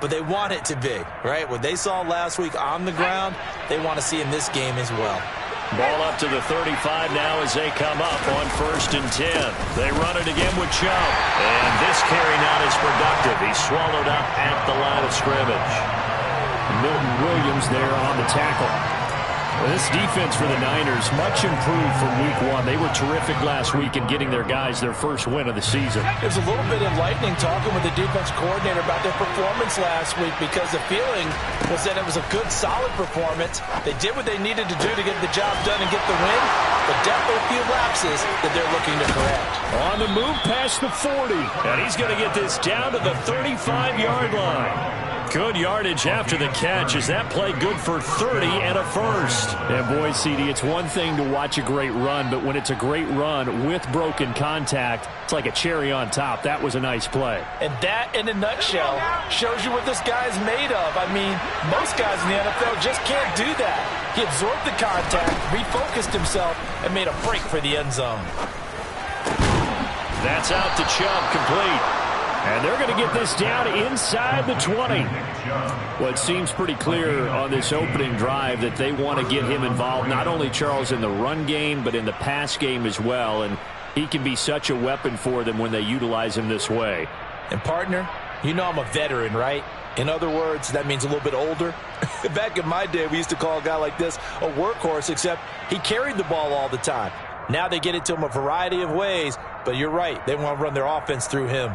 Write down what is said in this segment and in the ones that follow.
But they want it to be, right? What they saw last week on the ground, they want to see in this game as well. Ball up to the 35 now as they come up on 1st and 10. They run it again with Chubb. And this carry not as productive. He's swallowed up at the line of scrimmage. Milton Williams there on the tackle. Well, this defense for the Niners, much improved from week 1. They were terrific last week in getting their guys their first win of the season. There's a little bit enlightening talking with the defense coordinator about their performance last week because the feeling was that it was a good, solid performance. They did what they needed to do to get the job done and get the win, but definitely a few lapses that they're looking to correct. On the move past the 40. And he's going to get this down to the 35-yard line. Good yardage after the catch. Is that play good for 30 and a first? And boy, CD, it's one thing to watch a great run, but when it's a great run with broken contact, it's like a cherry on top. That was a nice play. And that, in a nutshell, shows you what this guy's made of. I mean, most guys in the NFL just can't do that. He absorbed the contact, refocused himself, and made a break for the end zone. That's out to Chubb, complete. And they're going to get this down inside the 20. Well, it seems pretty clear on this opening drive that they want to get him involved, not only, Charles, in the run game, but in the pass game as well. And he can be such a weapon for them when they utilize him this way. And, partner, you know I'm a veteran, right? In other words, that means a little bit older. Back in my day, we used to call a guy like this a workhorse, except he carried the ball all the time. Now they get it to him a variety of ways, but you're right. They want to run their offense through him.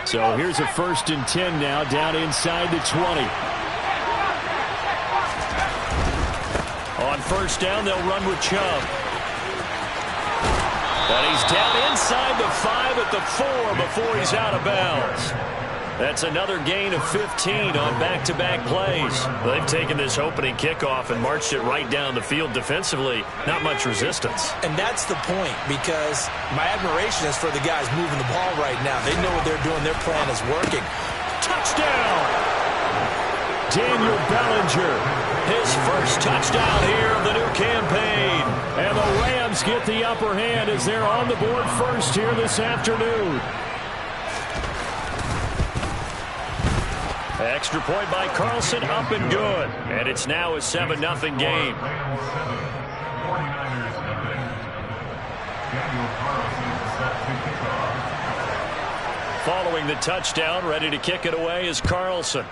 So here's a 1st and 10 now, down inside the 20. On 1st down, they'll run with Chubb. And he's down inside the 5 at the 4 before he's out of bounds. That's another gain of 15 on back-to-back plays. They've taken this opening kickoff and marched it right down the field defensively. Not much resistance. And that's the point, because my admiration is for the guys moving the ball right now. They know what they're doing. Their plan is working. Touchdown! Daniel Bellinger. His first touchdown here of the new campaign. And the Rams get the upper hand as they're on the board first here this afternoon. Extra point by Carlson, up and good. And it's now a 7-0 game. Following the touchdown, ready to kick it away is Carlson.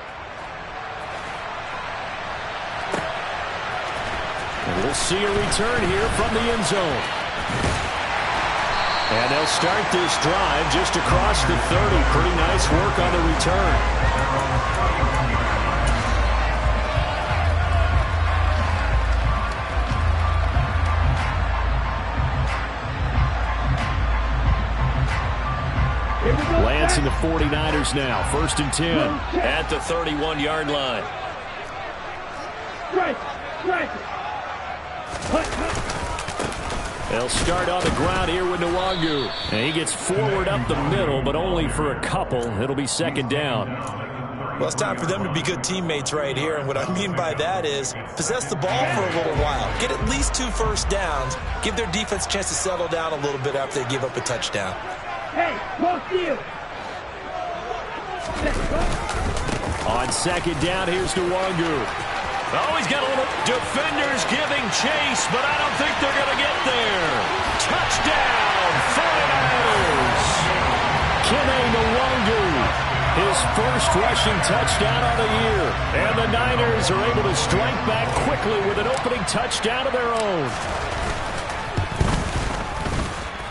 And we'll see a return here from the end zone. And they'll start this drive just across the 30. Pretty nice work on the return. Lance and the 49ers now. 1st and 10. At the 31-yard line. They'll start on the ground here with Nwangu. And he gets forward up the middle, but only for a couple. It'll be 2nd down. Well, it's time for them to be good teammates right here. And what I mean by that is possess the ball for a little while. Get at least 2 first downs. Give their defense a chance to settle down a little bit after they give up a touchdown. Hey, close to you. On 2nd down, here's Nwangu. Oh, he's got a little defenders giving chase, but I don't think they're going to get there. Touchdown, 49ers. Kene Nwangu, his first rushing touchdown of the year. And the Niners are able to strike back quickly with an opening touchdown of their own.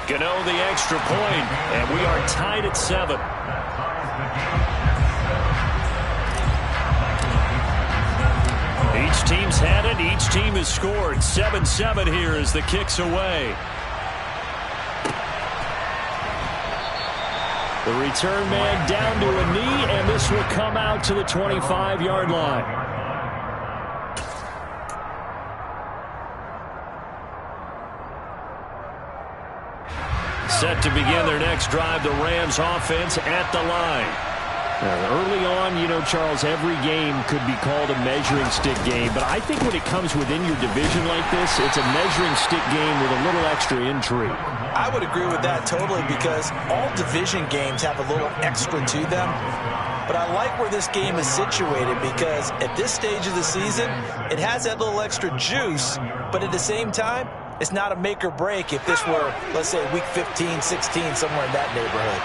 Gano the extra point, and we are tied at 7. Each team's had it. Each team has scored. 7-7 here as the kick's away. The return man down to a knee, and this will come out to the 25-yard line. Set to begin their next drive, the Rams offense at the line. Early on, you know, Charles, every game could be called a measuring stick game. But I think when it comes within your division like this, it's a measuring stick game with a little extra intrigue. I would agree with that totally, because all division games have a little extra to them. But I like where this game is situated, because at this stage of the season, it has that little extra juice. But at the same time, it's not a make or break if this were, let's say, week 15, 16, somewhere in that neighborhood.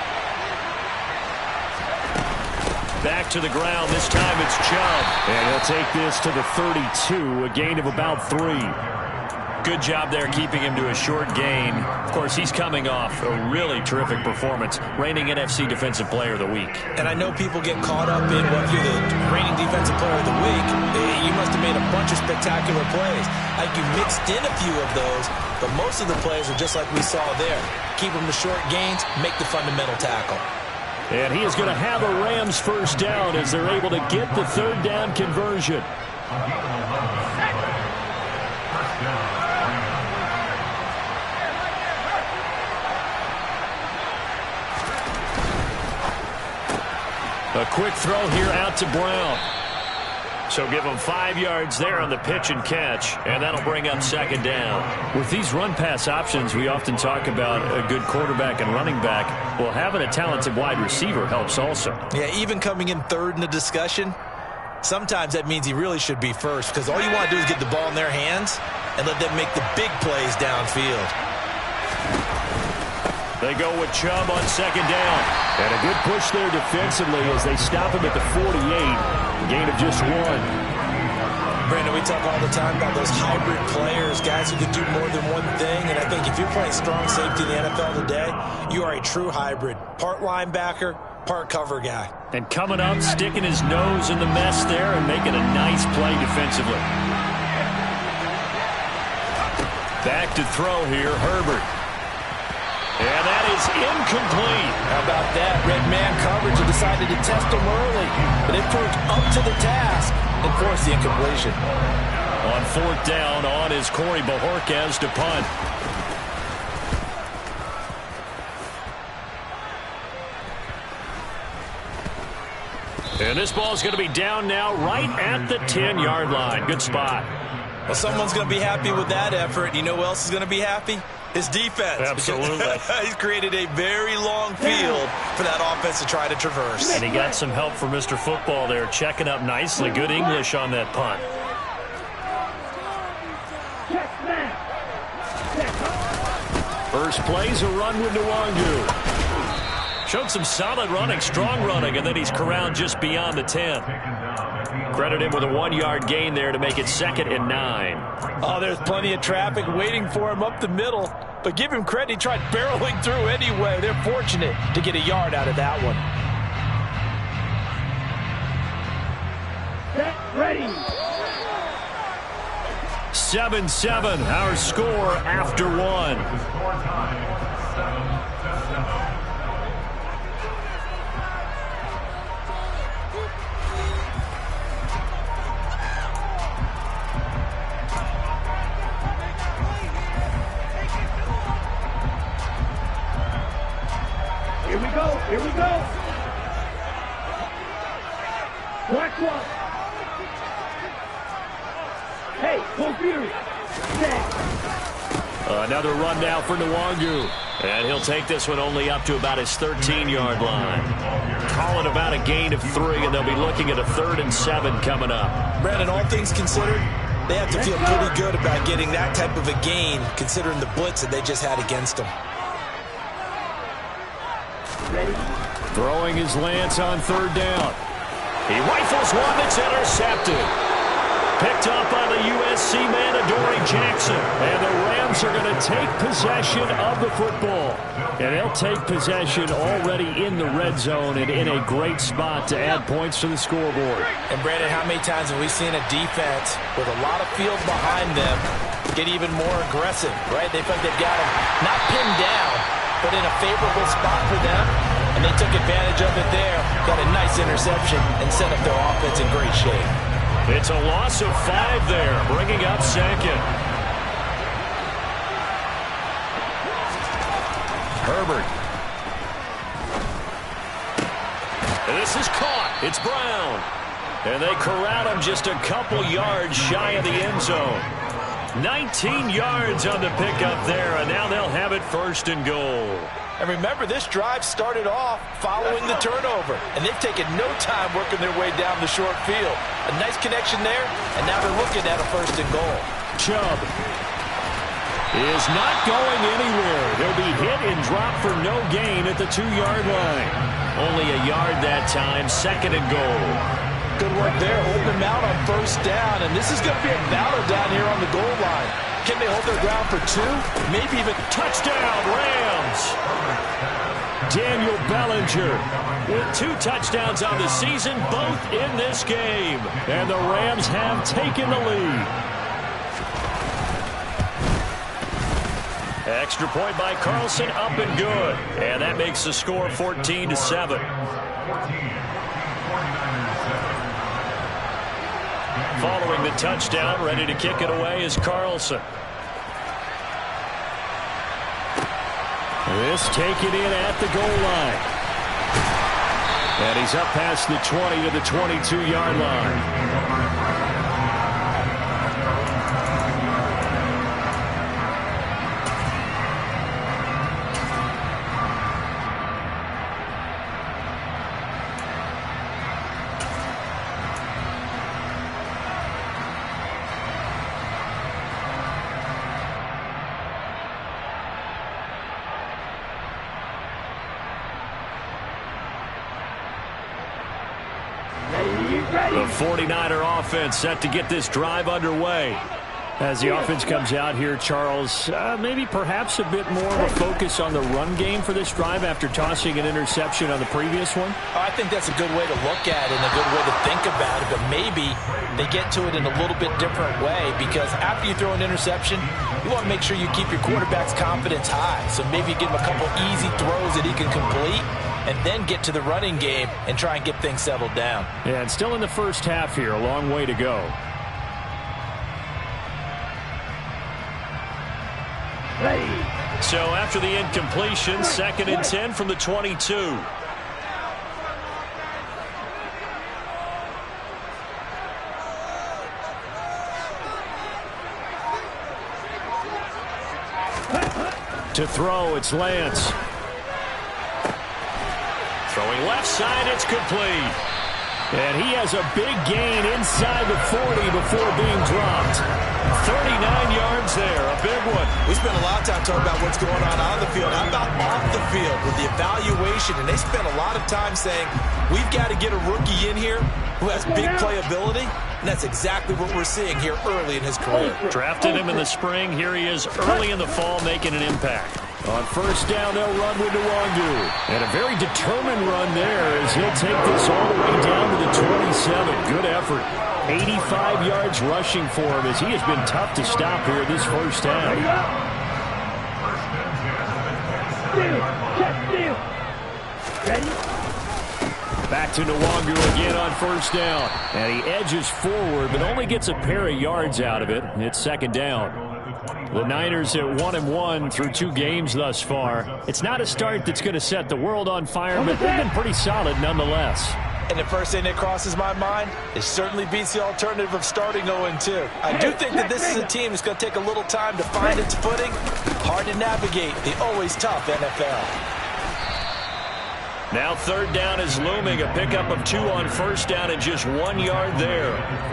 Back to the ground. This time it's Chubb. And he'll take this to the 32, a gain of about 3. Good job there keeping him to a short gain. Of course, he's coming off a really terrific performance, reigning NFC Defensive Player of the Week. And I know people get caught up in, well, if you're the reigning Defensive Player of the Week, you must have made a bunch of spectacular plays. Like, you mixed in a few of those, but most of the plays are just like we saw there. Keep them to short gains, make the fundamental tackle. And he is going to have a Rams first down as they're able to get the third down conversion. A quick throw here out to Brown. So give him 5 yards there on the pitch and catch, and that'll bring up second down. With these run-pass options, we often talk about a good quarterback and running back. Well, having a talented wide receiver helps also. Yeah, even coming in third in the discussion, sometimes that means he really should be first, because all you want to do is get the ball in their hands and let them make the big plays downfield. They go with Chubb on second down. And a good push there defensively as they stop him at the 48. Gain of just 1. Brandon, we talk all the time about those hybrid players, guys who can do more than one thing. And I think if you're playing strong safety in the NFL today, you are a true hybrid. Part linebacker, part cover guy. And coming up, sticking his nose in the mess there and making a nice play defensively. Back to throw here, Herbert. And that is incomplete. How about that? Red man coverage and decided to test him early. But it proved up to the task and forced the incompletion. On fourth down, on is Corey Bojorquez to punt. And this ball is going to be down now right at the 10-yard line. Good spot. Well, someone's going to be happy with that effort. You know who else is going to be happy? His defense. Absolutely. He's created a very long field for that offense to try to traverse. And he got some help from Mr. Football there, checking up nicely. Good English on that punt. First play's a run with Nwangu. Showed some solid running, strong running, and then he's corralled just beyond the 10. Credit him with a 1-yard gain there to make it 2nd and 9. Oh, there's plenty of traffic waiting for him up the middle. But give him credit, he tried barreling through anyway. They're fortunate to get a yard out of that one. Set, ready. 7-7, our score after 1. Here we go. Watch one. Hey, full fury. Another run now for Nwangu. And he'll take this one only up to about his 13-yard line. Call it about a gain of 3, and they'll be looking at a 3rd and 7 coming up. Brandon, all things considered, they have to feel pretty good about getting that type of a gain, considering the blitz that they just had against them. Throwing his Lance on 3rd down. He rifles one that's intercepted. Picked up by the USC man, Adoree Jackson. And the Rams are going to take possession of the football. And they'll take possession already in the red zone and in a great spot to add points to the scoreboard. And, Brandon, how many times have we seen a defense with a lot of field behind them get even more aggressive, right? They think they've got them not pinned down, but in a favorable spot for them. And they took advantage of it there. Got a nice interception and set up their offense in great shape. It's a loss of 5 there, bringing up 2nd. Herbert. And this is caught. It's Brown. And they corral him just a couple yards shy of the end zone. 19 yards on the pickup there, and now they'll have it 1st and goal. And remember, this drive started off following the turnover, and they've taken no time working their way down the short field. A nice connection there, and now they're looking at a 1st and goal. Chubb is not going anywhere. He'll be hit and dropped for no gain at the 2-yard line. Only a yard that time, 2nd and goal. Good work there, holding them out on 1st down, and this is going to be a battle down here on the goal line. Can they hold their ground for 2? Maybe even touchdown, Rams. Daniel Bellinger with 2 touchdowns on the season, both in this game. And the Rams have taken the lead. Extra point by Carlson, up and good. And that makes the score 14-7. Following the touchdown, ready to kick it away is Carlson. This taken in at the goal line. And he's up past the 20 to the 22-yard line. The 49er offense set to get this drive underway. As the offense comes out here, Charles, maybe perhaps a bit more of a focus on the run game for this drive after tossing an interception on the previous one? I think that's a good way to look at it and a good way to think about it, but maybe they get to it in a little bit different way, because after you throw an interception, you want to make sure you keep your quarterback's confidence high. So maybe you give him a couple easy throws that he can complete, and then get to the running game and try and get things settled down. Yeah, and still in the first half here, a long way to go. So after the incompletion, 2nd and 10 from the 22. To throw, it's Lance. Throwing left side, it's complete. And he has a big gain inside the 40 before being dropped. 39 yards there, a big one. We spent a lot of time talking about what's going on the field. How about off the field with the evaluation? And they spent a lot of time saying, we've got to get a rookie in here who has big playability. And that's exactly what we're seeing here early in his career. Drafted him in the spring. Here he is early in the fall making an impact. On 1st down, they'll run with Nwangu. And a very determined run there as he'll take this all the way down to the 27. Good effort. 85 yards rushing for him as he has been tough to stop here this first half. Back to Nwangu again on 1st down. And he edges forward, but only gets a pair of yards out of it. It's 2nd down. The Niners at 1-1 through 2 games thus far. It's not a start that's going to set the world on fire, but they've been pretty solid nonetheless. And the first thing that crosses my mind is certainly beats the alternative of starting 0-2. I do think that this is a team that's going to take a little time to find its footing. Hard to navigate the always tough NFL. Now 3rd down is looming. A pickup of 2 on 1st down and just 1 yard there.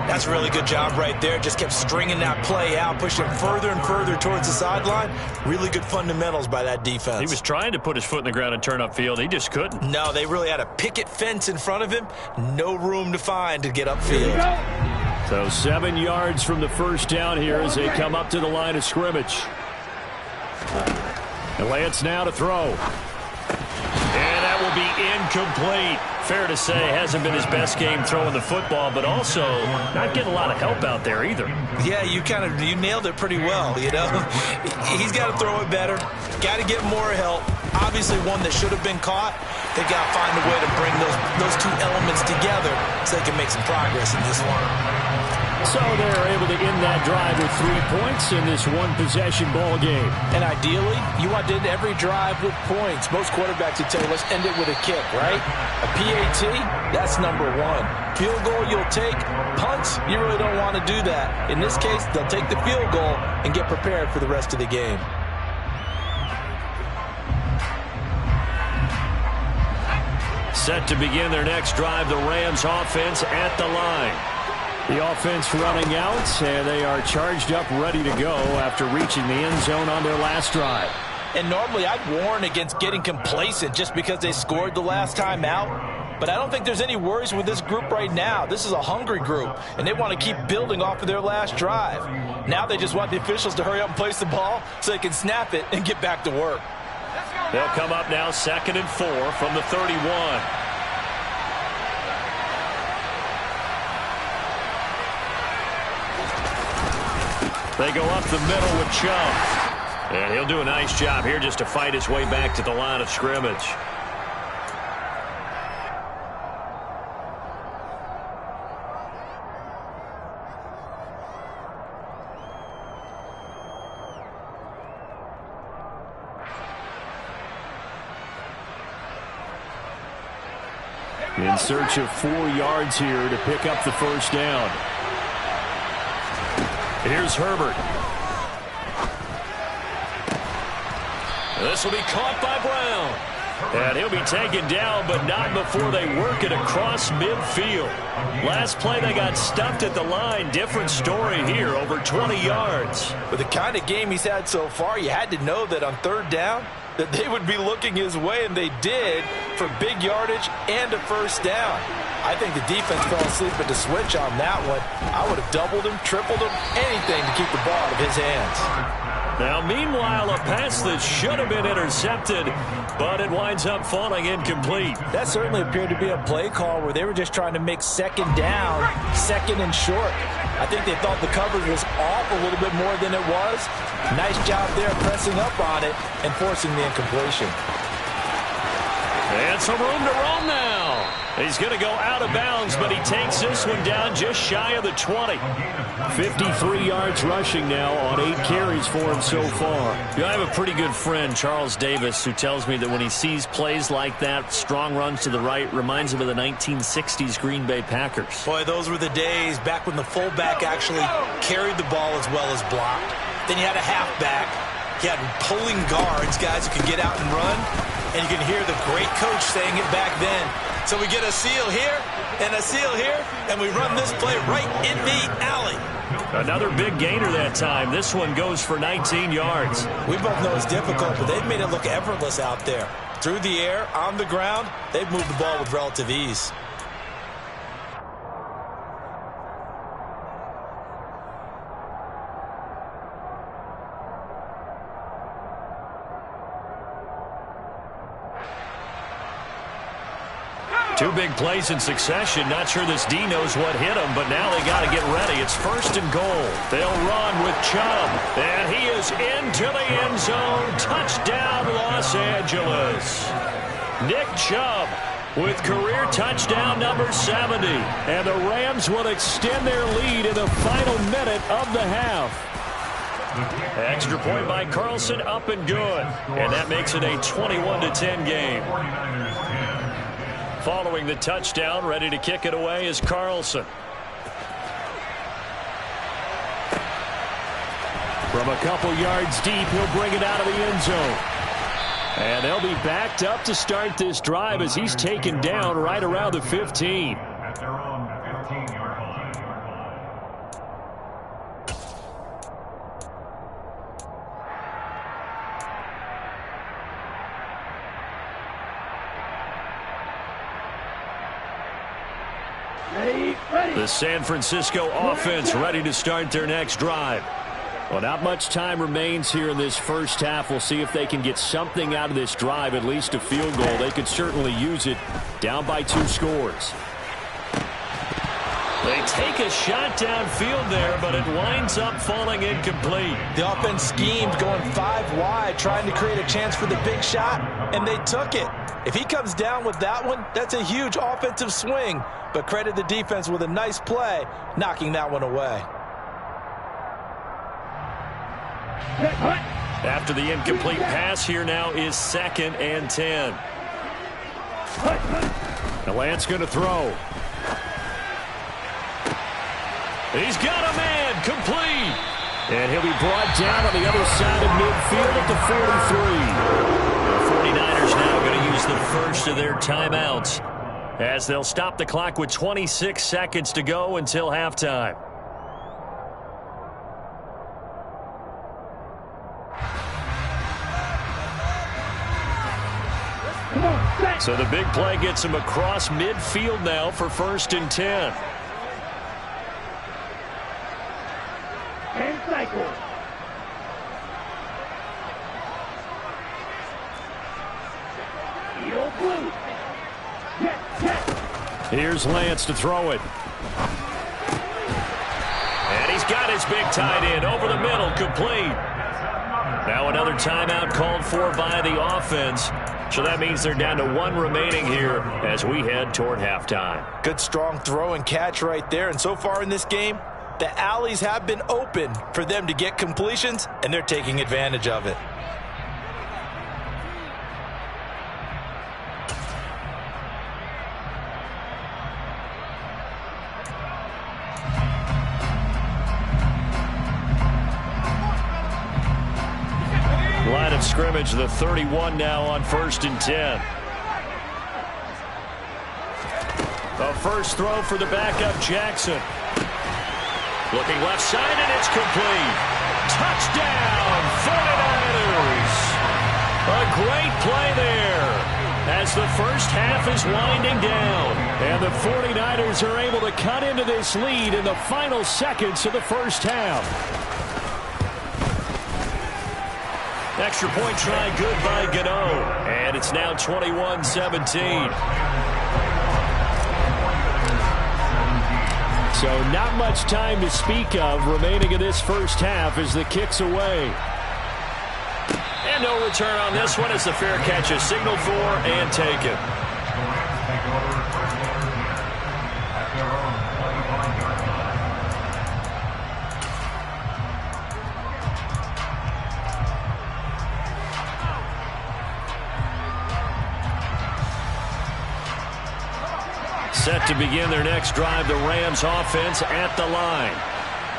That's a really good job right there. Just kept stringing that play out, pushing further and further towards the sideline. Really good fundamentals by that defense. He was trying to put his foot in the ground and turn upfield. He just couldn't. No, they really had a picket fence in front of him. No room to find to get upfield. So 7 yards from the 1st down here as they come up to the line of scrimmage. And Lance now to throw. And that will be incomplete. Fair to say, hasn't been his best game throwing the football, but also not getting a lot of help out there either. Yeah, you nailed it pretty well, you know. He's got to throw it better. Got to get more help. Obviously one that should have been caught. They got to find a way to bring those 2 elements together so they can make some progress in this one. So they're able to end that drive with 3 points in this one-possession ball game. And ideally, you want to end every drive with points. Most quarterbacks would tell you, let's end it with a kick, right? A PAT, that's number one. Field goal you'll take. Punts, you really don't want to do that. In this case, they'll take the field goal and get prepared for the rest of the game. Set to begin their next drive, the Rams offense at the line. The offense running out, and they are charged up, ready to go after reaching the end zone on their last drive. And normally I'd warn against getting complacent just because they scored the last time out. But I don't think there's any worries with this group right now. This is a hungry group, and they want to keep building off of their last drive. Now they just want the officials to hurry up and place the ball so they can snap it and get back to work. They'll come up now 2nd and 4 from the 31. They go up the middle with Chubb. And he'll do a nice job here just to fight his way back to the line of scrimmage. In search of 4 yards here to pick up the first down. Here's Herbert. This will be caught by Brown. And he'll be taken down, but not before they work it across midfield. Last play, they got stuffed at the line. Different story here, over 20 yards. With the kind of game he's had so far, you had to know that on 3rd down, that they would be looking his way, and they did, for big yardage and a first down. I think the defense fell asleep at the switch on that one. I would have doubled him, tripled him, anything to keep the ball out of his hands. Now, meanwhile, a pass that should have been intercepted, but it winds up falling incomplete. That certainly appeared to be a play call where they were just trying to make 2nd down, 2nd and short. I think they thought the coverage was off a little bit more than it was. Nice job there pressing up on it and forcing the incompletion. And some room to roam now. He's going to go out of bounds, but he takes this one down just shy of the 20. 53 yards rushing now on 8 carries for him so far. I have a pretty good friend, Charles Davis, who tells me that when he sees plays like that, strong runs to the right, reminds him of the 1960s Green Bay Packers. Boy, those were the days back when the fullback actually carried the ball as well as blocked. Then you had a halfback. You had pulling guards, guys who could get out and run. And you can hear the great coach saying it back then. So we get a seal here and a seal here, and we run this play right in the alley. Another big gainer that time. This one goes for 19 yards. We both know it's difficult, but they've made it look effortless out there. Through the air, on the ground, they've moved the ball with relative ease. Two big plays in succession. Not sure this D knows what hit him, but now they got to get ready. It's 1st and goal. They'll run with Chubb, and he is into the end zone. Touchdown, Los Angeles. Nick Chubb with career touchdown number 70. And the Rams will extend their lead in the final minute of the half. Extra point by Carlson, up and good. And that makes it a 21-10 game. Following the touchdown, ready to kick it away is Carlson. From a couple yards deep, he'll bring it out of the end zone. And they'll be backed up to start this drive as he's taken down right around the 15. At their own 15-yard line. The San Francisco offense ready to start their next drive. Well, not much time remains here in this first half. We'll see if they can get something out of this drive, at least a field goal. They could certainly use it, down by 2 scores. They take a shot downfield there, but it winds up falling incomplete. The offense schemed going 5 wide, trying to create a chance for the big shot, and they took it. If he comes down with that one, that's a huge offensive swing. But credit the defense with a nice play, knocking that one away. After the incomplete pass, here now is 2nd and 10. Now Lance going to throw. He's got a man, complete. And he'll be brought down on the other side of midfield at the 43. The 49ers now going to use the first of their timeouts as they'll stop the clock with 26 seconds to go until halftime. So the big play gets him across midfield now for 1st and 10. And cycle. Heel blue. Here's Lance to throw it. And he's got his big tight end over the middle, complete. Now another timeout called for by the offense. So that means they're down to 1 remaining here as we head toward halftime. Good strong throw and catch right there. And so far in this game, the alleys have been open for them to get completions, and they're taking advantage of it. Line of scrimmage, the 31 now on 1st and 10. A first throw for the backup, Jackson. Looking left side, and it's complete. Touchdown, 49ers. A great play there as the first half is winding down. And the 49ers are able to cut into this lead in the final seconds of the first half. Extra point try good by Gano. And it's now 21-17. So not much time to speak of remaining in this first half as the kick's away. And no return on this one as the fair catch is signaled for and taken. Set to begin their next drive, the Rams offense at the line.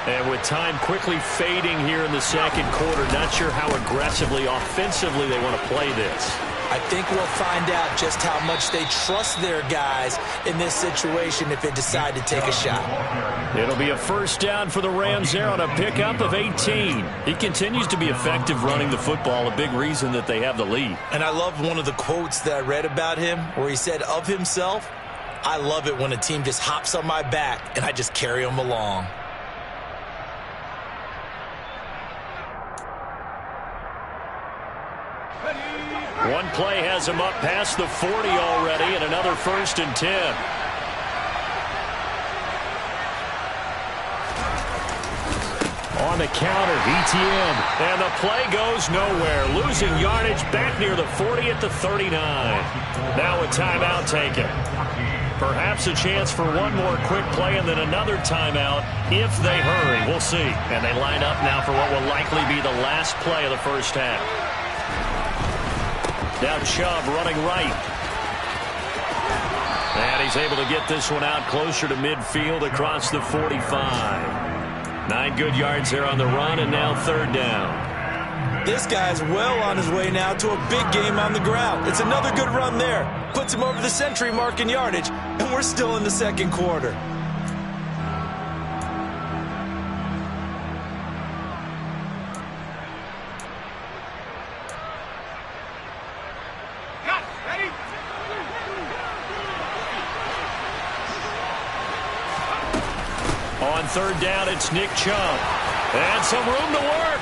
And with time quickly fading here in the second quarter, not sure how aggressively, offensively they want to play this. I think we'll find out just how much they trust their guys in this situation if they decide to take a shot. It'll be a first down for the Rams there on a pickup of 18. He continues to be effective running the football, a big reason that they have the lead. And I love one of the quotes that I read about him where he said of himself, "I love it when a team just hops on my back and I just carry them along." One play has him up past the 40 already, and another 1st and 10. On the counter, ETN. And the play goes nowhere. Losing yardage back near the 40 at the 39. Now a timeout taken. Perhaps a chance for one more quick play and then another timeout if they hurry. We'll see. And they line up now for what will likely be the last play of the first half. Now Chubb running right. And he's able to get this one out closer to midfield across the 45. 9 good yards there on the run, and now 3rd down. This guy's well on his way now to a big game on the ground. It's another good run there. Puts him over the century mark in yardage, and we're still in the second quarter. On 3rd down, it's Nick Chubb. And some room to work.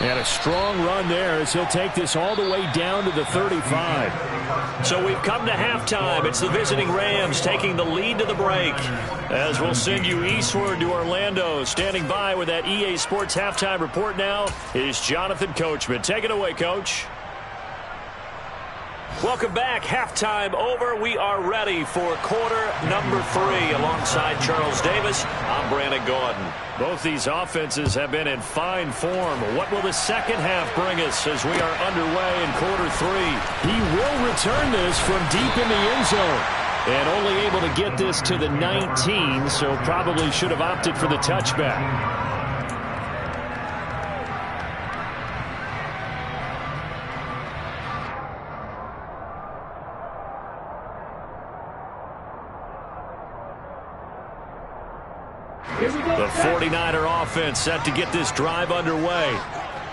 And a strong run there as he'll take this all the way down to the 35. So we've come to halftime. It's the visiting Rams taking the lead to the break. As we'll send you eastward to Orlando. Standing by with that EA Sports halftime report now is Jonathan Coachman. Take it away, Coach. Welcome back. Halftime over. We are ready for quarter number 3. Alongside Charles Davis, I'm Brandon Gaudin. Both these offenses have been in fine form. What will the second half bring us as we are underway in quarter 3? He will return this from deep in the end zone. And only able to get this to the 19, so probably should have opted for the touchback. The 49er offense set to get this drive underway.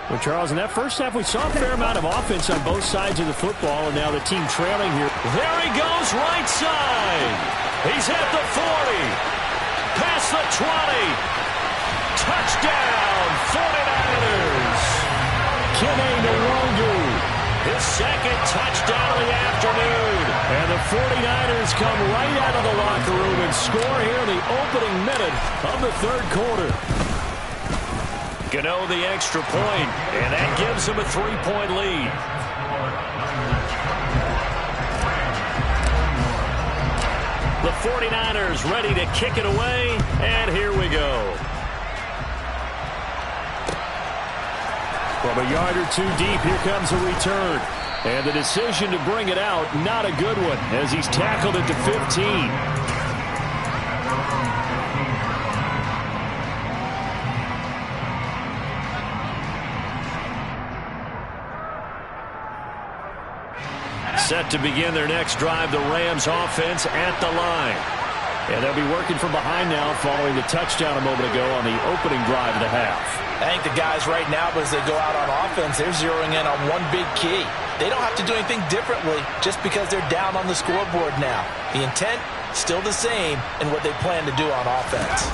Well, Charles, in that first half, we saw a fair amount of offense on both sides of the football, and now the team trailing here. There he goes, right side. He's at the 40. Past the 20. Touchdown, 49ers. Kene Nwongu. His second touchdown of the afternoon. And the 49ers come right out of the locker room and score here in the opening minute of the third quarter. Gano the extra point, and that gives him a 3-point lead. The 49ers ready to kick it away, and here we go. From a yard or two deep, here comes a return. And the decision to bring it out, not a good one, as he's tackled it to 15. Set to begin their next drive, the Rams offense at the line. And they'll be working from behind now following the touchdown a moment ago on the opening drive of the half. I think the guys right now, as they go out on offense, they're zeroing in on one big key. They don't have to do anything differently just because they're down on the scoreboard now. The intent, still the same in what they plan to do on offense.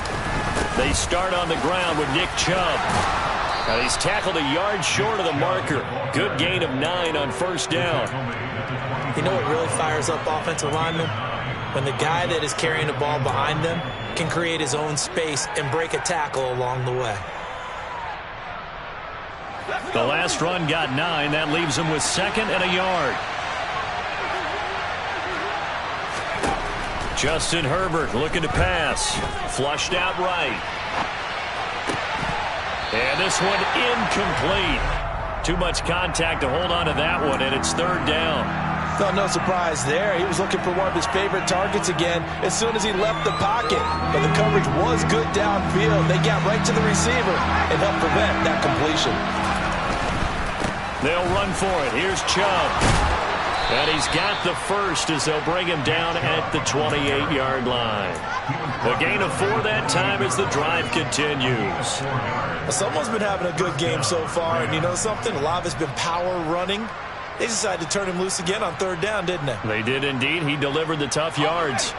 They start on the ground with Nick Chubb. And he's tackled a yard short of the marker. Good gain of 9 on first down. You know what really fires up offensive linemen? When the guy that is carrying the ball behind them can create his own space and break a tackle along the way. The last run got 9. That leaves him with 2nd and a yard. Justin Herbert looking to pass. Flushed out right. And this one incomplete. Too much contact to hold on to that one, and it's 3rd down. No surprise there. He was looking for one of his favorite targets again as soon as he left the pocket. But the coverage was good downfield. They got right to the receiver and helped prevent that completion. They'll run for it. Here's Chubb. And he's got the first as they'll bring him down at the 28-yard line. A gain of 4 that time as the drive continues. Someone's been having a good game so far, and you know something? A lot of it's been power running. They decided to turn him loose again on 3rd down, didn't they? They did indeed. He delivered the tough yards.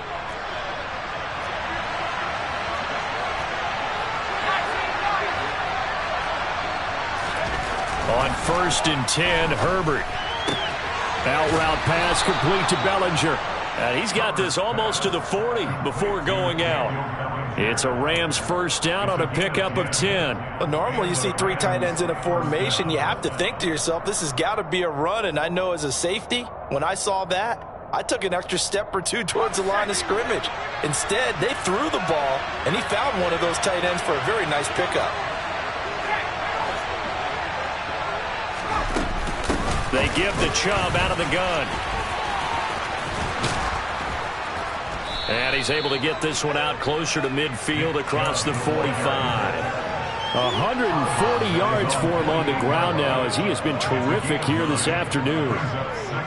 On 1st and 10, Herbert. Out route pass complete to Bellinger. And he's got this almost to the 40 before going out. It's a Rams first down on a pickup of 10. Well, normally you see 3 tight ends in a formation. You have to think to yourself, this has got to be a run. And I know as a safety, when I saw that, I took an extra step or 2 towards the line of scrimmage. Instead, they threw the ball, and he found one of those tight ends for a very nice pickup. They give the Chubb out of the gun. And he's able to get this one out closer to midfield across the 45. 140 yards for him on the ground now as he has been terrific here this afternoon.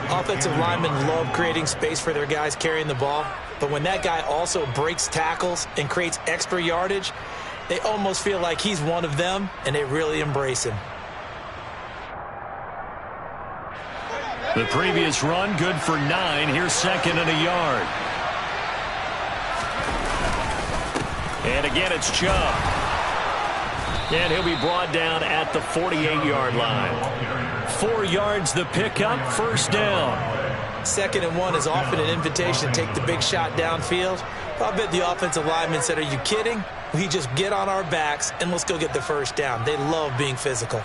Offensive linemen love creating space for their guys carrying the ball, but when that guy also breaks tackles and creates extra yardage, they almost feel like he's one of them, and they really embrace him. The previous run good for 9. Here's 2nd and a yard. And again, it's Chubb. And he'll be brought down at the 48-yard line. 4 yards the pickup, first down. 2nd and 1 is often an invitation to take the big shot downfield. I bet the offensive lineman said, are you kidding? We just get on our backs and let's go get the first down. They love being physical.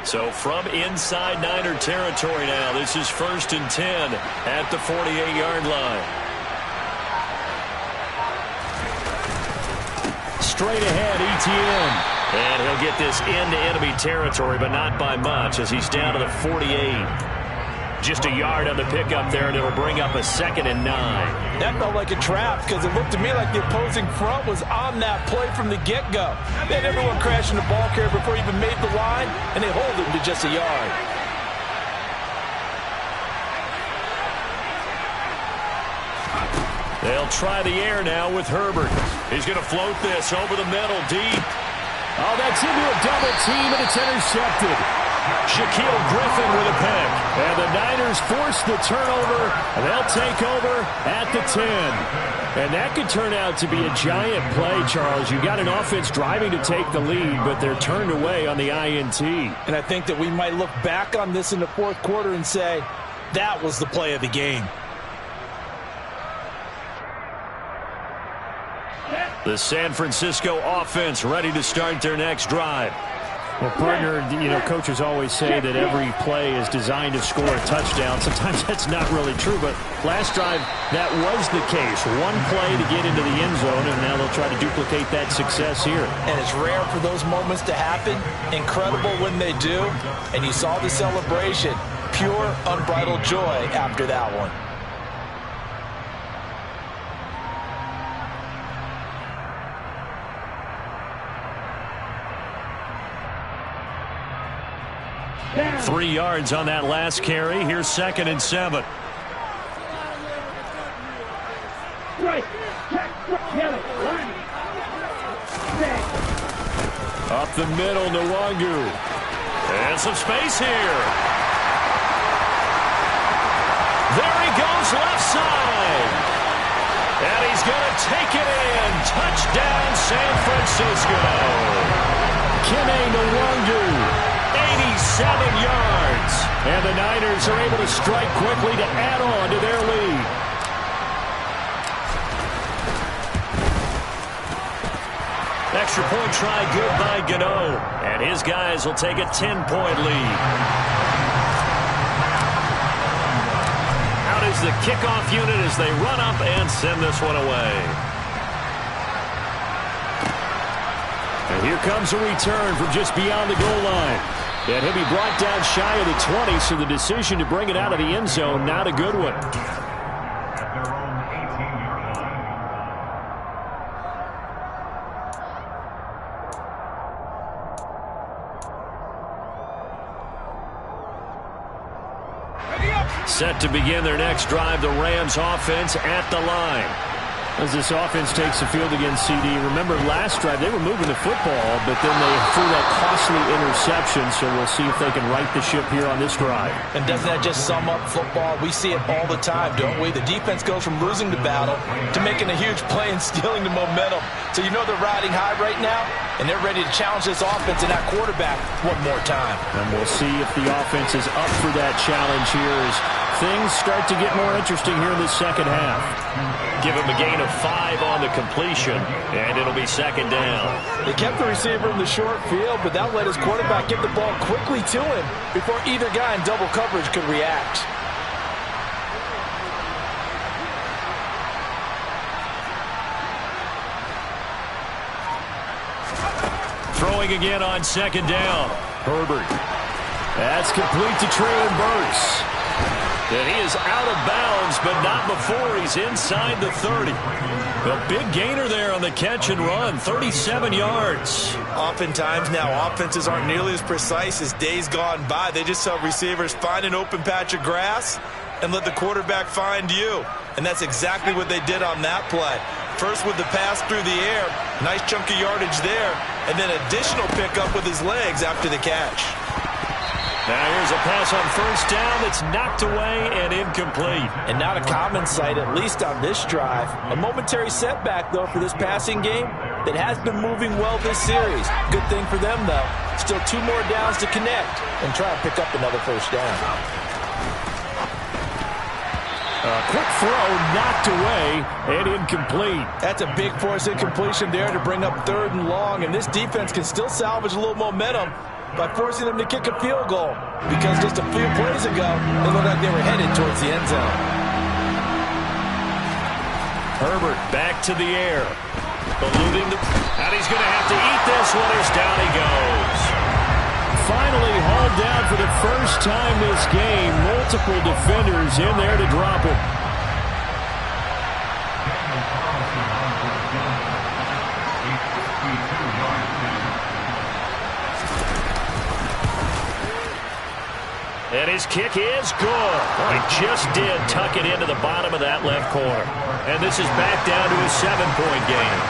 So from inside Niner territory now, this is 1st and 10 at the 48-yard line. Straight ahead, Etienne. And he'll get this into enemy territory, but not by much as he's down to the 48. Just a yard on the pickup there, and it'll bring up a 2nd and 9. That felt like a trap because it looked to me like the opposing front was on that play from the get-go. They had everyone crashing the ball carrier before he even made the line, and they hold him to just a yard. They'll try the air now with Herbert. He's going to float this over the middle, deep. Oh, that's into a double team, and it's intercepted. Shaquille Griffin with a pick. And the Niners force the turnover, and they'll take over at the 10. And that could turn out to be a giant play, Charles. You've got an offense driving to take the lead, but they're turned away on the INT. And I think that we might look back on this in the 4th quarter and say, that was the play of the game. The San Francisco offense ready to start their next drive. Well, partner, coaches always say that every play is designed to score a touchdown. Sometimes that's not really true, but last drive, that was the case. One play to get into the end zone, and now they'll try to duplicate that success here. And it's rare for those moments to happen. Incredible when they do. And you saw the celebration. Pure, unbridled joy after that one. Yeah. 3 yards on that last carry. Here's 2nd and 7. Right. Check. Yellow. Line. Up the middle, Nwangu. And some space here. There he goes, left side. And he's going to take it in. Touchdown, San Francisco. Kene Nwangu. 87 yards. And the Niners are able to strike quickly to add on to their lead. Extra point try good by Gano. And his guys will take a 10-point lead. Out is the kickoff unit as they run up and send this one away. And here comes a return from just beyond the goal line. And he'll be brought down shy of the 20, so the decision to bring it out of the end zone, not a good one. At their own 18-yard line. Set to begin their next drive, the Rams offense at the line. As this offense takes the field against CD, remember last drive they were moving the football, but then they threw that costly interception, so we'll see if they can right the ship here on this drive. And doesn't that just sum up football? We see it all the time, don't we? The defense goes from losing the battle to making a huge play and stealing the momentum. So you know they're riding high right now, and they're ready to challenge this offense and that quarterback one more time. And we'll see if the offense is up for that challenge here as things start to get more interesting here in the second half. Give him a gain of 5 on the completion, and it'll be 2nd down. They kept the receiver in the short field, but that let his quarterback get the ball quickly to him before either guy in double coverage could react. Throwing again on 2nd down. Herbert. That's complete to Treylon Burks. And he is out of bounds, but not before he's inside the 30. A big gainer there on the catch and run, 37 yards. Oftentimes now offenses aren't nearly as precise as days gone by. They just tell receivers, find an open patch of grass and let the quarterback find you. And that's exactly what they did on that play. First with the pass through the air, nice chunk of yardage there, and then additional pickup with his legs after the catch. Now here's a pass on first down that's knocked away and incomplete. And not a common sight, at least on this drive. A momentary setback, though, for this passing game that has been moving well this series. Good thing for them, though. Still 2 more downs to connect and try and pick up another first down. A quick throw knocked away and incomplete. That's a big force incompletion there to bring up 3rd and long, and this defense can still salvage a little momentum by forcing them to kick a field goal, because just a few plays ago, it looked like they were headed towards the end zone. Herbert back to the air. Eluding and he's going to have to eat this one as down he goes. Finally hauled down for the first time this game. Multiple defenders in there to drop him. And his kick is good. He just did tuck it into the bottom of that left corner. And this is back down to a 7-point game.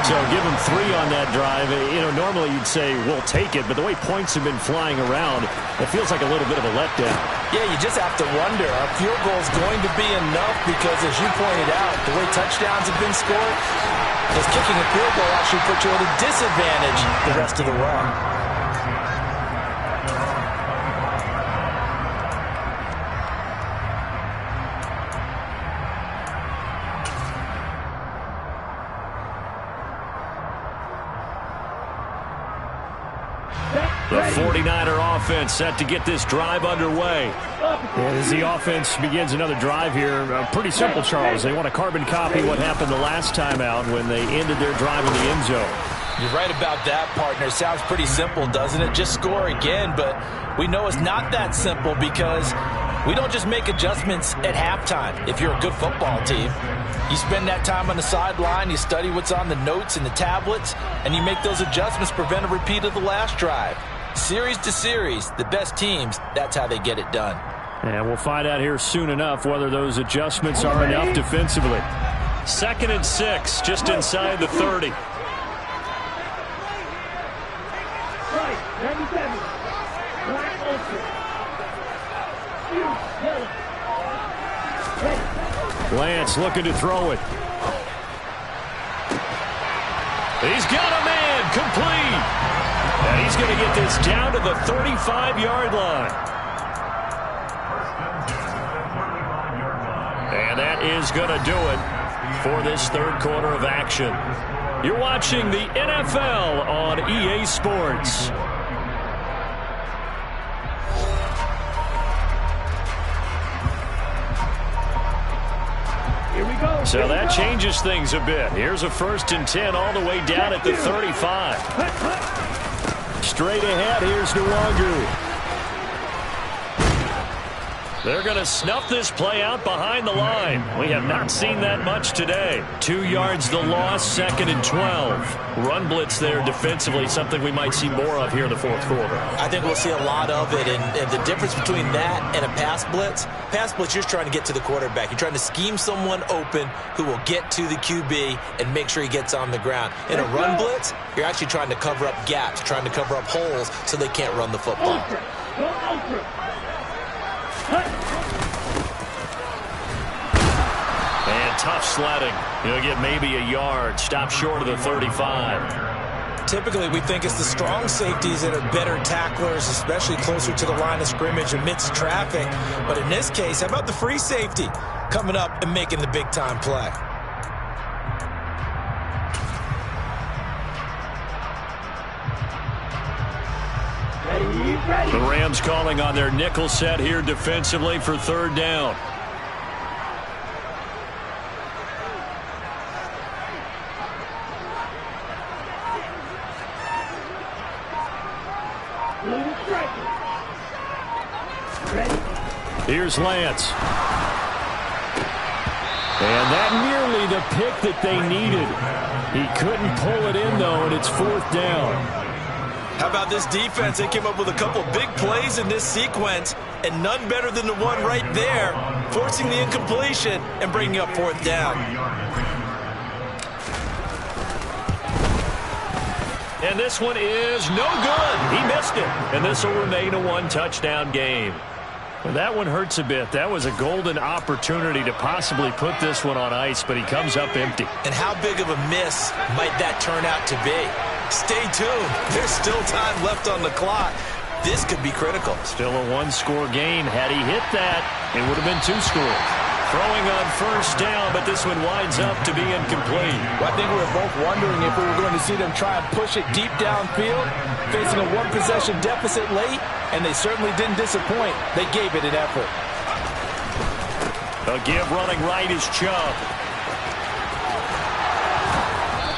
So give him 3 on that drive. You know, normally you'd say, we'll take it, but the way points have been flying around, it feels like a little bit of a letdown. Yeah, you just have to wonder, are field goals going to be enough? Because as you pointed out, the way touchdowns have been scored, does kicking a field goal actually put you at a disadvantage the rest of the way? The 49er offense set to get this drive underway. As the offense begins another drive here, pretty simple, Charles. They want to carbon copy what happened the last time out when they ended their drive in the end zone. You're right about that, partner. Sounds pretty simple, doesn't it? Just score again, but we know it's not that simple because we don't just make adjustments at halftime if you're a good football team. You spend that time on the sideline, you study what's on the notes and the tablets, and you make those adjustments to prevent a repeat of the last drive. Series to series, the best teams, that's how they get it done. And we'll find out here soon enough whether those adjustments are enough defensively. 2nd and 6, just inside the 30. Right, 97. Black ultra. Yellow. Lance looking to throw it. He's got a man, complete. And he's going to get this down to the 35-yard line. And that is going to do it for this 3rd quarter of action. You're watching the NFL on EA Sports. Here we go. So that changes things a bit. Here's a 1st and 10 all the way down at the 35. Straight ahead, here's Nwangu. They're going to snuff this play out behind the line. We have not seen that much today. 2 yards the loss, 2nd and 12. Run blitz there defensively, something we might see more of here in the 4th quarter. I think we'll see a lot of it, and the difference between that and a pass blitz, you're just trying to get to the quarterback. You're trying to scheme someone open who will get to the QB and make sure he gets on the ground. In a run blitz, you're actually trying to cover up gaps, trying to cover up holes so they can't run the football. Ultra. Go ultra. And tough sledding. He'll get maybe a yard. Stop short of the 35. Typically, we think it's the strong safeties that are better tacklers, especially closer to the line of scrimmage amidst traffic. But in this case, how about the free safety coming up and making the big-time play? The Rams calling on their nickel set here defensively for 3rd down. Here's Lance. And that nearly the pick that they needed. He couldn't pull it in, though, and it's 4th down. How about this defense? They came up with a couple big plays in this sequence, and none better than the one right there, forcing the incompletion and bringing up 4th down. And this one is no good. He missed it. And this will remain a one-touchdown game. Well, that one hurts a bit. That was a golden opportunity to possibly put this one on ice, but he comes up empty. And how big of a miss might that turn out to be? Stay tuned. There's still time left on the clock. This could be critical. Still a one-score game. Had he hit that, it would have been 2 scores. Throwing on first down, but this one winds up to be incomplete. Well, I think we were both wondering if we were going to see them try and push it deep downfield, facing a one-possession deficit late, and they certainly didn't disappoint. They gave it an effort. A give running right is Chubb.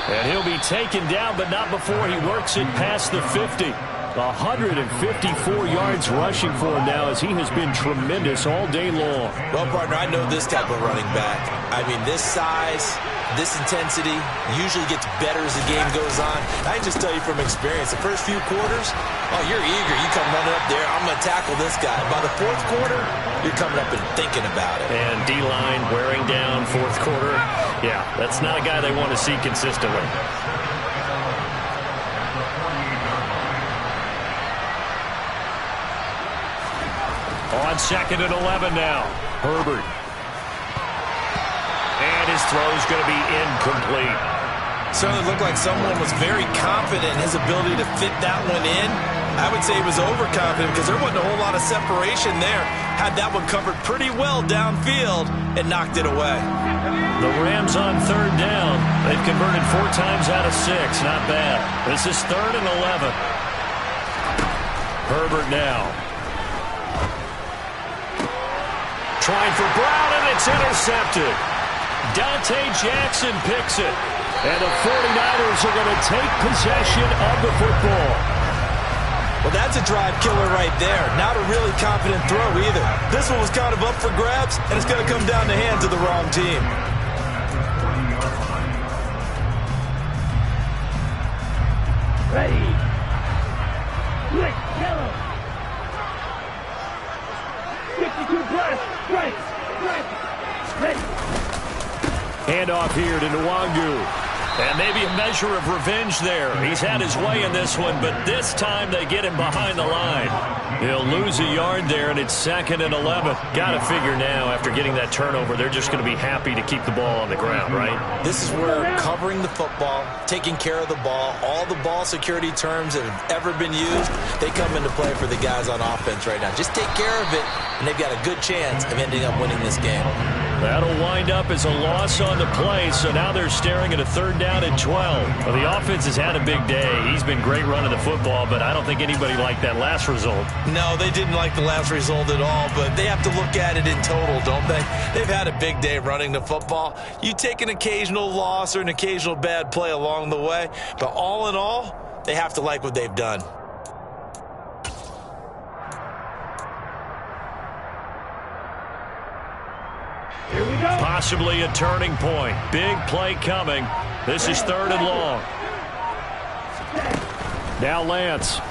And he'll be taken down, but not before he works it past the 50. 154 yards rushing for him now as he has been tremendous all day long. Well, partner, I know this type of running back. I mean, this size, this intensity usually gets better as the game goes on. I can just tell you from experience, the first few quarters, oh, you're eager. You come running up there, I'm going to tackle this guy. By the fourth quarter, you're coming up and thinking about it. And D-line wearing down fourth quarter. Yeah, that's not a guy they want to see consistently. On 2nd and 11 now. Herbert. And his throw is going to be incomplete. Certainly looked like someone was very confident in his ability to fit that one in. I would say he was overconfident because there wasn't a whole lot of separation there. Had that one covered pretty well downfield and knocked it away. The Rams on 3rd down. They've converted 4 times out of 6. Not bad. This is 3rd and 11. Herbert now. Trying for Brown, and it's intercepted. Dante Jackson picks it. And the 49ers are going to take possession of the football. Well, that's a drive killer right there. Not a really confident throw either. This one was kind of up for grabs, and it's going to come down the hands of the wrong team. Ready. Quick, yellow. 62 plus. Strike. Ready. Handoff here to Nwangu. And maybe a measure of revenge there. He's had his way in this one, but this time they get him behind the line. He'll lose a yard there, and it's 2nd and 11. Got to figure now, after getting that turnover, they're just going to be happy to keep the ball on the ground, right? This is where covering the football, taking care of the ball, all the ball security terms that have ever been used, they come into play for the guys on offense right now. Just take care of it, and they've got a good chance of ending up winning this game. That'll wind up as a loss on the play, so now they're staring at a 3rd down and 12. Well, the offense has had a big day. He's been great running the football, but I don't think anybody liked that last result. No, they didn't like the last result at all, but they have to look at it in total, don't they? They've had a big day running the football. You take an occasional loss or an occasional bad play along the way, but all in all, they have to like what they've done. Here we go. Possibly a turning point. Big play coming. This is 3rd and long. Now Lance.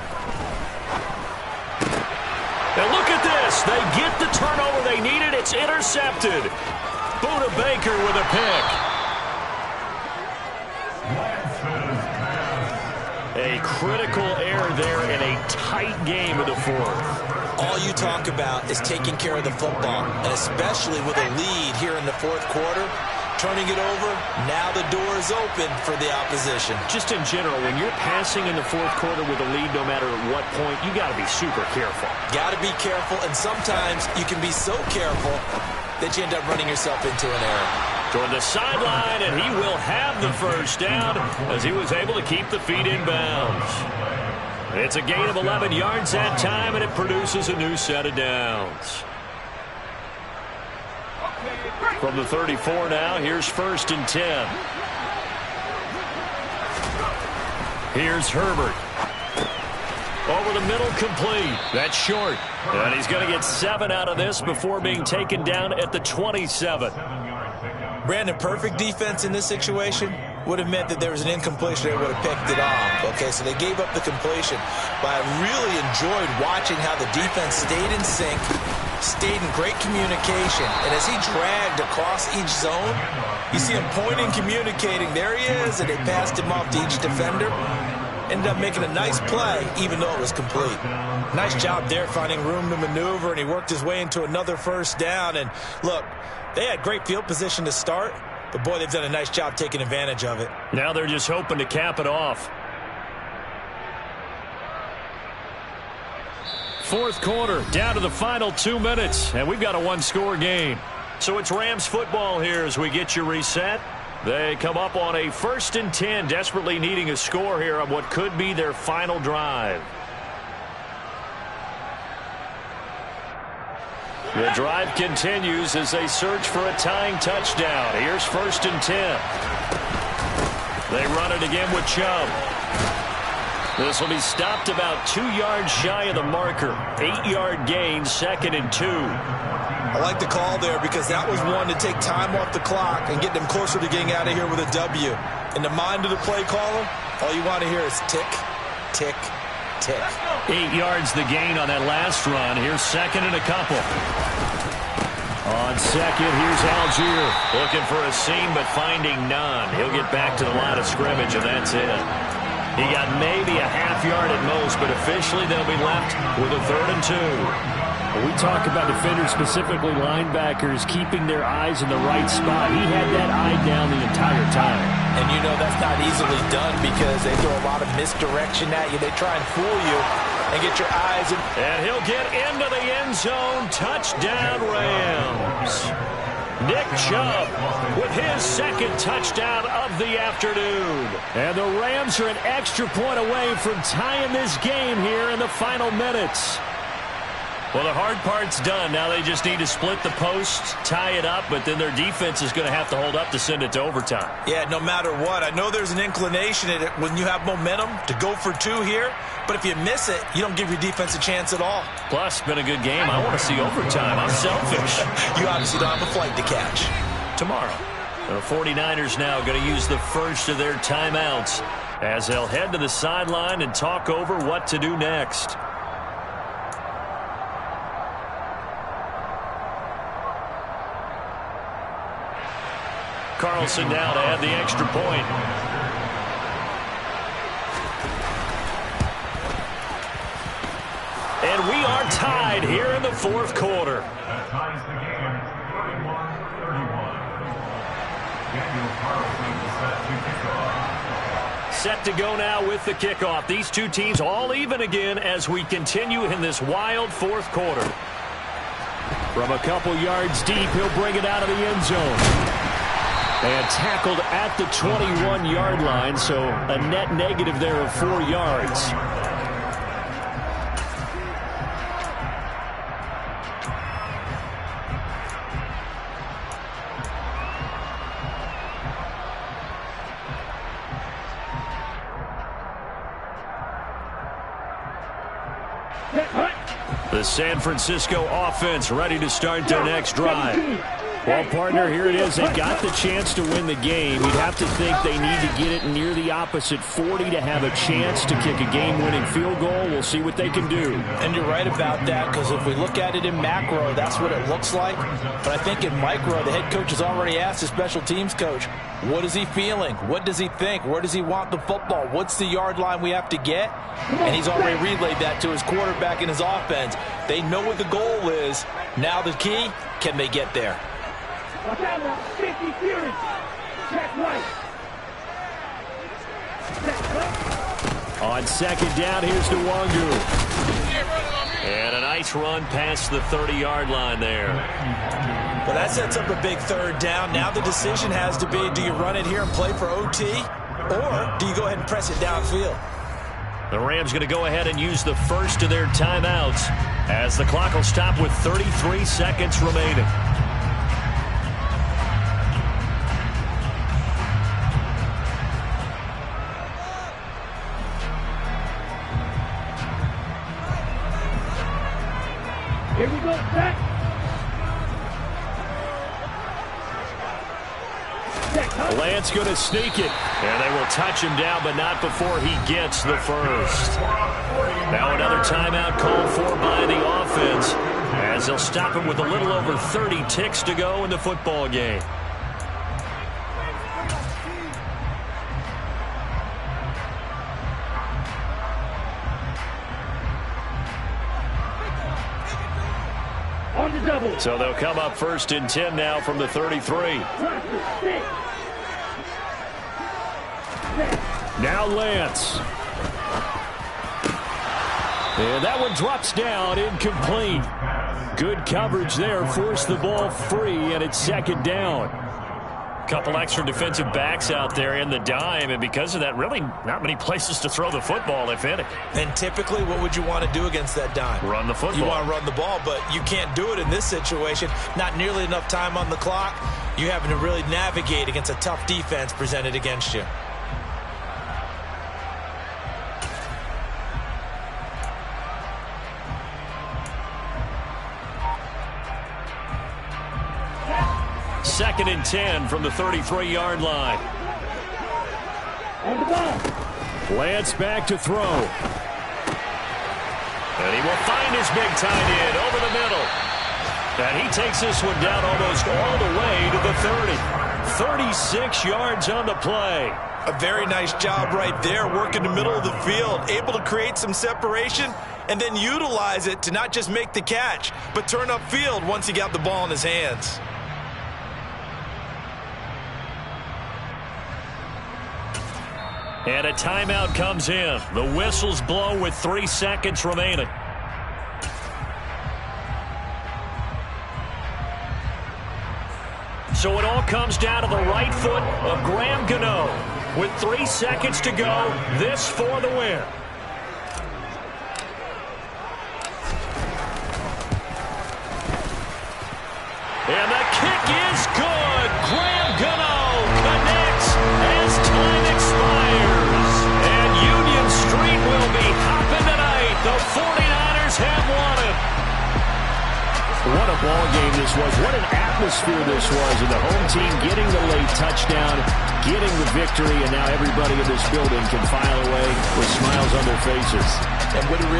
And look at this. They get the turnover they needed. It's intercepted. Buda Baker with a pick. A critical error there in a tight game of the 4th. All you talk about is taking care of the football, and especially with a lead here in the 4th quarter, turning it over, now the door is open for the opposition. Just in general, when you're passing in the 4th quarter with a lead, no matter at what point, you got to be super careful. Got to be careful, and sometimes you can be so careful that you end up running yourself into an error. Toward the sideline, and he will have the 1st down as he was able to keep the feet in bounds. It's a gain of 11 yards that time, and it produces a new set of downs. From the 34 now, here's 1st and 10. Here's Herbert. Over the middle, complete. That's short. And he's going to get 7 out of this before being taken down at the 27. Brandon, perfect defense in this situation would have meant that there was an incompletion. They would have picked it off. Okay, so they gave up the completion. But I really enjoyed watching how the defense stayed in sync, stayed in great communication. And as he dragged across each zone, you see him pointing, communicating. There he is, and they passed him off to each defender. ended up making a nice play, even though it was complete. Nice job there finding room to maneuver, and he worked his way into another first down. And look, they had great field position to start, but boy, they've done a nice job taking advantage of it. Now they're just hoping to cap it off. Fourth quarter, down to the final 2 minutes, and we've got a one-score game. So it's Rams football here as we get you reset. They come up on a 1st and 10, desperately needing a score here on what could be their final drive. The drive continues as they search for a tying touchdown. Here's 1st and 10. They run it again with Chubb. This will be stopped about 2 yards shy of the marker. 8-yard gain, 2nd and 2. I like the call there because that was one to take time off the clock and get them closer to getting out of here with a W. In the mind of the play caller, all you want to hear is tick, tick, tick. 8 yards the gain on that last run. Here's 2nd and a couple. On 2nd, here's Algier. Looking for a seam but finding none. He'll get back to the line of scrimmage, and that's it. He got maybe a half yard at most, but officially they'll be left with a 3rd and 2. We talk about defenders, specifically linebackers, keeping their eyes in the right spot. He had that eye down the entire time. And you know that's not easily done because they throw a lot of misdirection at you. They try and fool you and get your eyes in. And he'll get into the end zone. Touchdown, Rams. Nick Chubb with his 2nd touchdown of the afternoon. And the Rams are an extra point away from tying this game here in the final minutes. Well, the hard part's done. Now they just need to split the post, tie it up, but then their defense is going to have to hold up to send it to overtime. Yeah, no matter what. I know there's an inclination in it when you have momentum to go for 2 here, but if you miss it, you don't give your defense a chance at all. Plus, it's been a good game. I want to see overtime. I'm selfish. You obviously don't have a flight to catch. Tomorrow, the 49ers now going to use the first of their timeouts as they'll head to the sideline and talk over what to do next. Carlson now to add the extra point. And we are tied here in the 4th quarter. That ties the game 31-31. Daniel Carlson set to kick off. Set to go now with the kickoff. These two teams all even again as we continue in this wild 4th quarter. From a couple yards deep, he'll bring it out of the end zone. And tackled at the 21-yard line, so a net negative there of 4 yards. The San Francisco offense ready to start their next drive. Well, partner, here it is. They got the chance to win the game. You'd have to think they need to get it near the opposite 40 to have a chance to kick a game-winning field goal. We'll see what they can do. And you're right about that, because if we look at it in macro, that's what it looks like. But I think in micro, the head coach has already asked the special teams coach, what is he feeling? What does he think? Where does he want the football? What's the yard line we have to get? And he's already relayed that to his quarterback and his offense. They know what the goal is. Now the key, can they get there? Watch out now. 50 Fury. Check right. Check right. On 2nd down, here's Dawgbalz. And a nice run past the 30-yard line there. Well, that sets up a big 3rd down. Now the decision has to be, do you run it here and play for OT, or do you go ahead and press it downfield? The Rams going to go ahead and use the first of their timeouts as the clock will stop with 33 seconds remaining. Here we go, back. Lance going to sneak it. And they will touch him down, but not before he gets the first. Now another timeout called for by the offense as they'll stop him with a little over 30 ticks to go in the football game. On the double. So they'll come up 1st and 10 now from the 33. Now Lance. And that one drops down, incomplete. Good coverage there, forced the ball free, and it's 2nd down. Couple extra defensive backs out there in the dime, and because of that, really not many places to throw the football, if any. And typically, what would you want to do against that dime? Run the football. You want to run the ball, but you can't do it in this situation. Not nearly enough time on the clock. You're having to really navigate against a tough defense presented against you. Second and 10 from the 33-yard line. On the ball. Lance back to throw. And he will find his big tight end over the middle. And he takes this one down almost all the way to the 30. 36 yards on the play. A very nice job right there, working the middle of the field, able to create some separation and then utilize it to not just make the catch, but turn upfield once he got the ball in his hands. And a timeout comes in. The whistles blow with 3 seconds remaining. So it all comes down to the right foot of Graham Gano. With 3 seconds to go, this for the win. And the kick is good. Graham Gano connects as time expires. And Union Street will be hopping tonight. The 49ers have won it. What a ball game this was. What an atmosphere this was. And the home team getting the late touchdown, getting the victory, and now everybody in this building can file away with smiles on their faces. And what